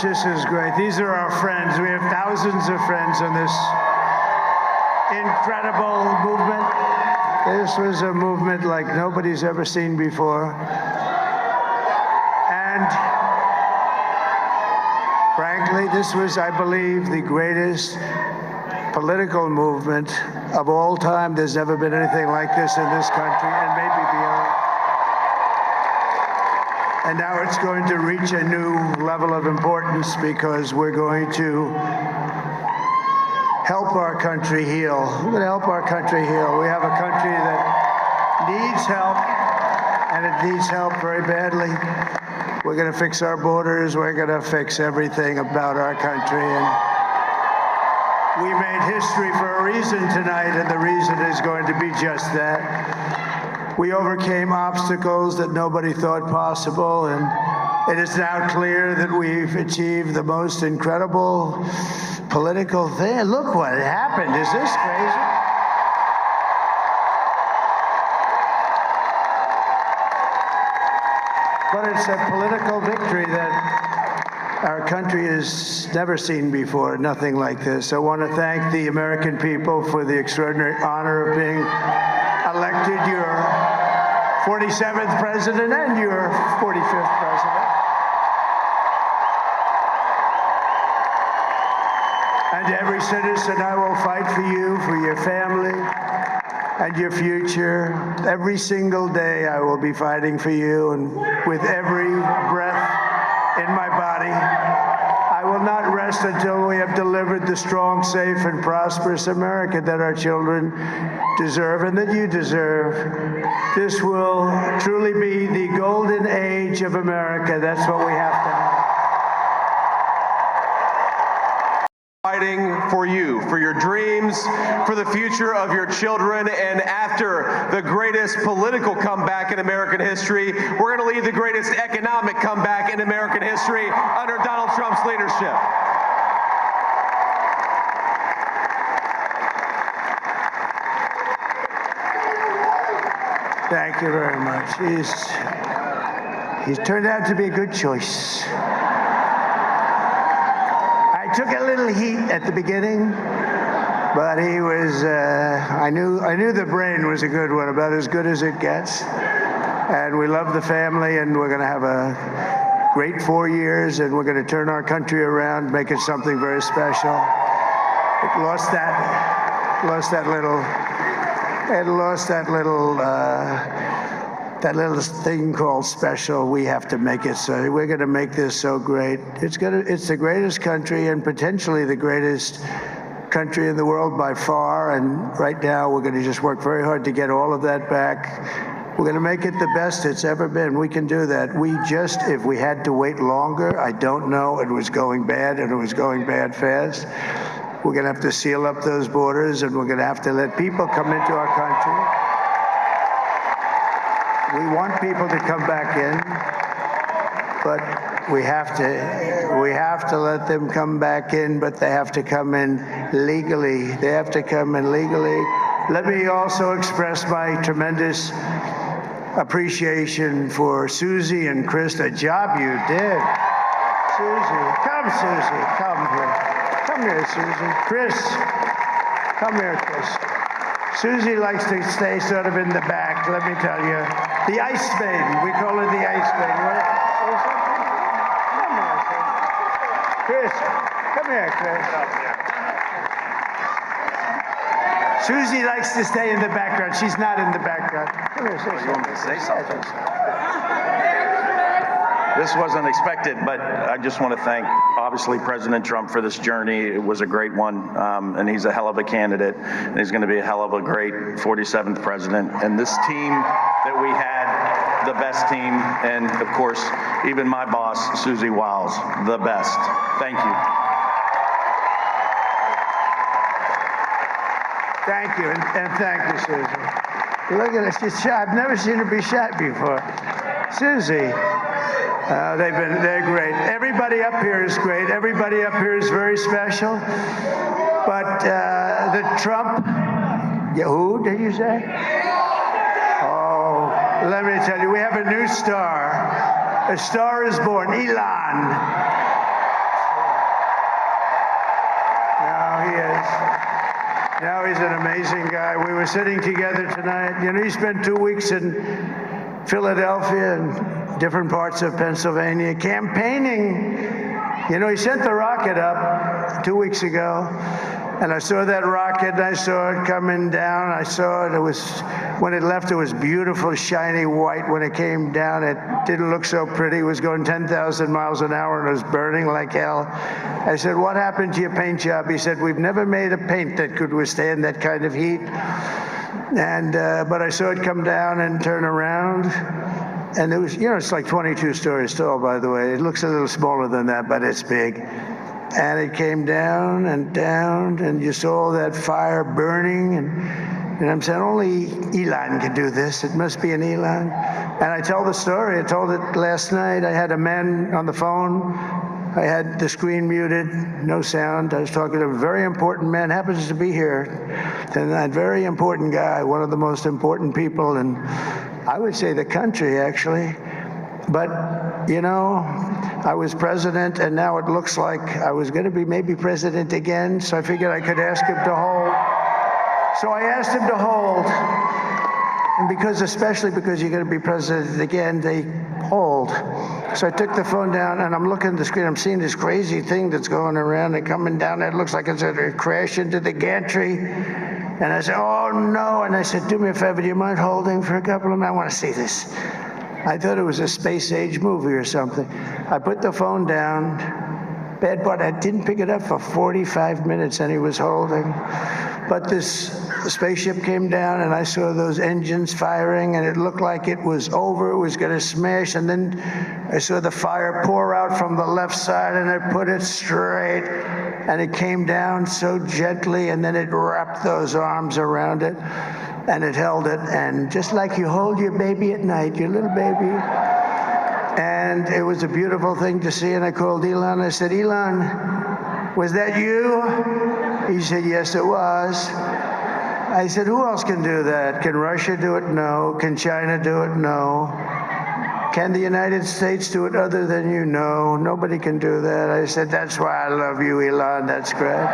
much. This is great. These are our friends. We have thousands of friends in this incredible movement. This was a movement like nobody's ever seen before. And frankly, this was, I believe, the greatest political movement of all time. There's never been anything like this in this country, and maybe beyond. And now it's going to reach a new level of importance because we're going to help our country heal. We're going to help our country heal. We have a country that needs help, and it needs help very badly. We're going to fix our borders. We're going to fix everything about our country. And we made history for a reason tonight, and the reason is going to be just that. We overcame obstacles that nobody thought possible, and it is now clear that we've achieved the most incredible political thing. Look what happened. Is this crazy? But it's a political victory that our country has never seen before, nothing like this. I want to thank the American people for the extraordinary honor of being elected your 47th president and your 45th president. And every citizen, I will fight for you, for your family, and your future. Every single day, I will be fighting for you, and with every breath in my body, I will not rest until we have delivered the strong, safe, and prosperous America that our children deserve and that you deserve. This will truly be the golden age of America. That's what we have to have. Fighting for you, for your dreams, for the future of your children, and after the greatest political comeback in American history, we're going to lead the greatest economic comeback in American history under Donald Trump's leadership. Thank you very much. He's turned out to be a good choice. I took a little heat at the beginning, but he was, I knew the brain was a good one, about as good as it gets. And we love the family, and we're going to have a great 4 years, and we're going to turn our country around, make it something very special. It lost that little thing called special. We have to make it so. We're going to make this so great. It's the greatest country and potentially the greatest country in the world by far. And right now, we're going to just work very hard to get all of that back. We're going to make it the best it's ever been. We can do that. If we had to wait longer, I don't know. It was going bad, and it was going bad fast. We're going to have to seal up those borders, and we're going to have to let people come into our country. We want people to come back in, but we have to let them come back in, but they have to come in legally. They have to come in legally. Let me also express my tremendous appreciation for Susie and Chris, the job you did. Susie, come here. Come here, Susie. Chris, come here, Chris. Susie likes to stay sort of in the back, let me tell you. The Ice Maiden, we call her the Ice Maiden. Come here, Chris. Come here, Chris. Susie likes to stay in the background. She's not in the background. Come here, Susie. You want me to say something? This wasn't expected, but I just want to thank, obviously, President Trump for this journey. It was a great one, and he's a hell of a candidate, and he's going to be a hell of a great 47th president. And this team that we had, the best team, and, of course, even my boss, Susie Wiles, the best. Thank you. Thank you, and thank you, Susie. Look at this. She's shy. I've never seen her be shy before. Susie. They're great. Everybody up here is great. Everybody up here is very special. But the Trump, who did you say? Oh, let me tell you, we have a new star. A star is born, Elon. he is. Now he's an amazing guy. We were sitting together tonight. You know, he spent 2 weeks in Philadelphia and different parts of Pennsylvania campaigning. You know, he sent the rocket up 2 weeks ago, and I saw that rocket, and I saw it coming down. I saw it. It was, when it left, it was beautiful, shiny white. When it came down, it didn't look so pretty. It was going 10,000 miles an hour, and it was burning like hell. I said, "What happened to your paint job?" He said, "We've never made a paint that could withstand that kind of heat." And but I saw it come down and turn around, and it was, you know, it's like 22 stories tall, by the way. It looks a little smaller than that, but it's big. And it came down, and you saw all that fire burning, and I'm saying, only Elon can do this. It must be an Elon. And I tell the story. I told it last night. I had a man on the phone. I had the screen muted, no sound. I was talking to a very important man, happens to be here tonight, very important guy, one of the most important people in, I would say, the country, actually. But, you know, I was president, and now it looks like I was going to be maybe president again, so I figured I could ask him to hold. So I asked him to hold, and especially because you're going to be president again, they hold. So I took the phone down, and I'm looking at the screen. I'm seeing this crazy thing that's going around and coming down. It looks like it's going to crash into the gantry. And I said, "Oh, no." And I said, "Do me a favor, do you mind holding for a couple of minutes? I want to see this." I thought it was a space-age movie or something. I put the phone down. Bad part, I didn't pick it up for 45 minutes, and he was holding. But this spaceship came down, and I saw those engines firing, and it looked like it was over. It was going to smash, and then I saw the fire pour out from the left side, and I put it straight, and it came down so gently, and then it wrapped those arms around it, and it held it, and just like you hold your baby at night, your little baby. And it was a beautiful thing to see, and I called Elon. I said, "Elon, was that you?" He said, "Yes, it was." I said, "Who else can do that? Can Russia do it? No. Can China do it? No. Can the United States do it other than you? No. Nobody can do that." I said, "That's why I love you, Elon. That's great."